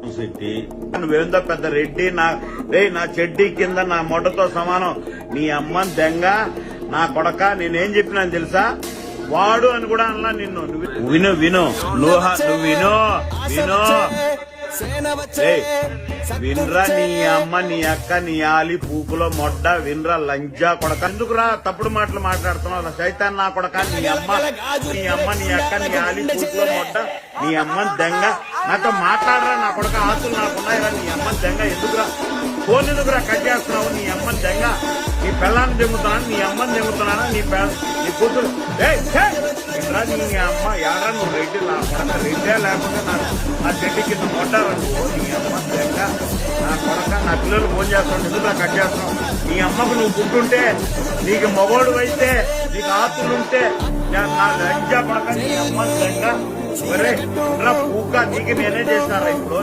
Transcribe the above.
శెట్టి నువ్వేందో పెద్ద రెడ్డి నా చెడ్డీ కింద నా మొట్టతో సమానం నీ అమ్మని దెంగ నా కొడక నేనేం చెప్పినాను తెలుసా వాడు అని కూడా అన్నా నిన్ను విను విను నువ్వు విను వినరా నీ అమ్మ నీ అక్క నీ ఆలి పూకులో మొడ్డ వినరా లంజా కొడక ఎందుకురా తప్పుడు మాటలు మాట్లాడుతున్నావు సైతాన్ నా కొడక నీ అమ్మ నీ అక్క నీ ఆలి పూకులో మొడ్డ నీ అమ్మని దెంగ నాతో మాట్లాడరా నా కొడక ఆస్తులు నాకున్నాయిరా నీ అమ్మని దెంగ ఎందుకురా ఫోన్ ఎందుకురా కట్ చేస్తున్నావు నీ అమ్మని దెంగ నీ పిల్లాన్ని దెంగుతున్నాను నీ అమ్మని దెంగుతున్నానా నీ కూతురు వినరా నీ అమ్మ యారా నువ్వు రెడ్డి నా కొడక రెడ్డే లేకుండా నా చెడ్డి కింద మొట్టారా నువ్వు నీ అమ్మ దెంగ నా కొడక నా పిల్లలు ఫోన్ చేస్తాను ఎందుకురా కట్ చేస్తున్నావు నీ అమ్మకు నువ్వు పుట్టుంటే నీకు మగోడు అయితే నీకు ఆస్తులుంటే నా లంజా కొడక నీ అమ్మ దెంగ ఒరే పూక నీకు నేనే చేసినారా ఇప్పుడు